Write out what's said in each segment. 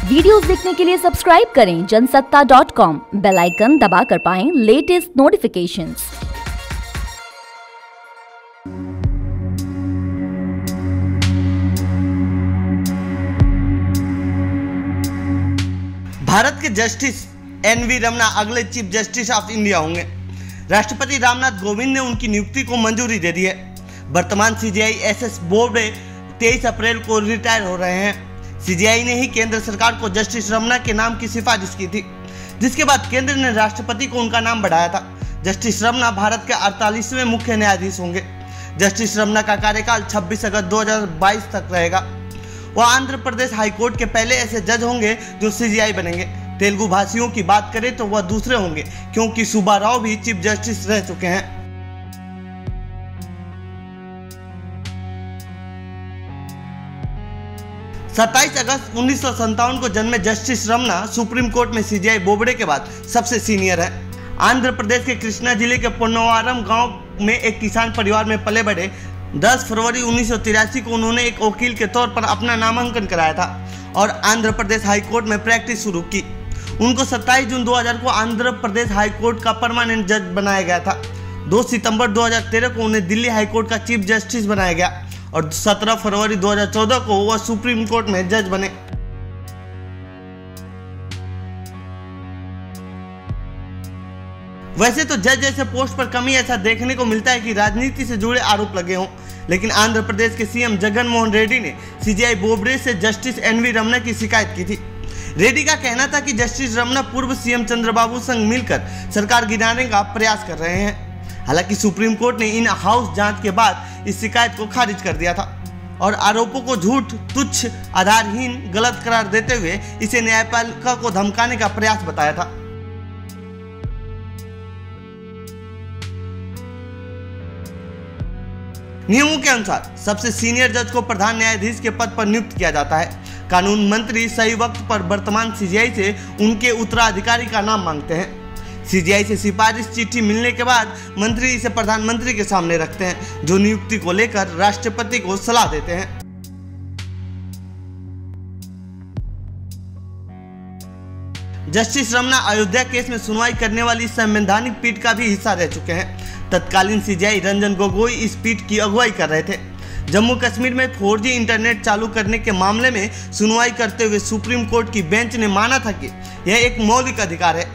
Videos देखने के लिए सब्सक्राइब करें जनसत्ता.com, बेल आइकन दबाकर पाएं लेटेस्ट नोटिफिकेशंस। भारत के जस्टिस एन.वी. रमना अगले चीफ जस्टिस ऑफ इंडिया होंगे। राष्ट्रपति रामनाथ कोविंद ने उनकी नियुक्ति को मंजूरी दे दी है। वर्तमान सीजेआई एस.एस. बोबडे 23 अप्रैल को रिटायर हो रहे हैं। सीजेआई ने ही केंद्र सरकार को जस्टिस रमना के नाम की सिफारिश की थी, जिसके बाद केंद्र ने राष्ट्रपति को उनका नाम बढ़ाया था। जस्टिस रमना भारत के 48वें मुख्य न्यायाधीश होंगे। जस्टिस रमना का कार्यकाल 26 अगस्त 2022 तक रहेगा। वह आंध्र प्रदेश हाईकोर्ट के पहले ऐसे जज होंगे जो सीजेआई बनेंगे। तेलुगु भाषियों की बात करें तो वह दूसरे होंगे, क्योंकि सुब्बा राव भी चीफ जस्टिस रह चुके हैं। सत्ताईस अगस्त 1957 को जन्मे जस्टिस रमना सुप्रीम कोर्ट में सीजेआई बोबडे के बाद सबसे सीनियर है। आंध्र प्रदेश के कृष्णा जिले के पोन्नवारम गांव में एक किसान परिवार में पले बढ़े। 10 फरवरी 1983 को उन्होंने एक वकील के तौर पर अपना नामांकन कराया था और आंध्र प्रदेश हाईकोर्ट में प्रैक्टिस शुरू की। उनको 27 जून 2000 को आंध्र प्रदेश हाईकोर्ट का परमानेंट जज बनाया गया था। 2 सितंबर 2013 को उन्हें दिल्ली हाईकोर्ट का चीफ जस्टिस बनाया गया और 17 फरवरी 2014 को वह सुप्रीम कोर्ट में जज बने। वैसे तो जज जैसे पोस्ट पर कमी ऐसा देखने को मिलता है कि राजनीति से जुड़े आरोप लगे हों, लेकिन आंध्र प्रदेश के सीएम जगन मोहन रेड्डी ने सीजेआई बोबडे से जस्टिस एन.वी. रमना की शिकायत की थी। रेड्डी का कहना था कि जस्टिस रमना पूर्व सीएम चंद्रबाबू संग मिलकर सरकार गिराने का प्रयास कर रहे हैं। हालांकि सुप्रीम कोर्ट ने इन हाउस जांच के बाद इस शिकायत को खारिज कर दिया था और आरोपों को झूठ, तुच्छ, आधारहीन, गलत करार देते हुए इसे न्यायपालिका को धमकाने का प्रयास बताया था। नियमों के अनुसार सबसे सीनियर जज को प्रधान न्यायाधीश के पद पर नियुक्त किया जाता है। कानून मंत्री सही वक्त पर वर्तमान सीजेआई से उनके उत्तराधिकारी का नाम मांगते हैं। सीजेआई से सिफारिश चिट्ठी मिलने के बाद मंत्री इसे प्रधानमंत्री के सामने रखते हैं, जो नियुक्ति को लेकर राष्ट्रपति को सलाह देते हैं। जस्टिस रमना अयोध्या केस में सुनवाई करने वाली संवैधानिक पीठ का भी हिस्सा रह चुके हैं। तत्कालीन सीजेआई रंजन गोगोई इस पीठ की अगुवाई कर रहे थे। जम्मू कश्मीर में 4G इंटरनेट चालू करने के मामले में सुनवाई करते हुए सुप्रीम कोर्ट की बेंच ने माना था कि यह एक मौलिक अधिकार है।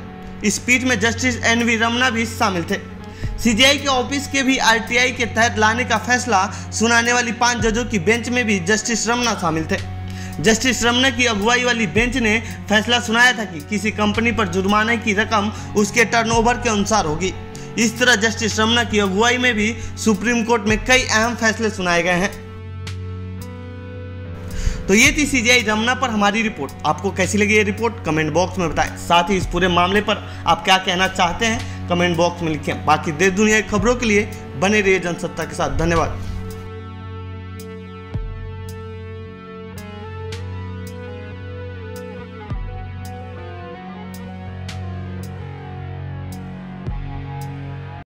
इस पीठ में जस्टिस एन.वी. रमना भी शामिल थे। सीजेआई के ऑफिस के भी आरटीआई के तहत लाने का फैसला सुनाने वाली 5 जजों की बेंच में भी जस्टिस रमना शामिल थे। जस्टिस रमना की अगुवाई वाली बेंच ने फैसला सुनाया था कि किसी कंपनी पर जुर्माने की रकम उसके टर्नओवर के अनुसार होगी। इस तरह जस्टिस रमना की अगुवाई में भी सुप्रीम कोर्ट में कई अहम फैसले सुनाए गए हैं। तो ये थी सीजेआई रमना पर हमारी रिपोर्ट। आपको कैसी लगी ये रिपोर्ट कमेंट बॉक्स में बताएं। साथ ही इस पूरे मामले पर आप क्या कहना चाहते हैं कमेंट बॉक्स में लिखें। बाकी देश दुनिया की खबरों के लिए बने रहिए जनसत्ता के साथ। धन्यवाद।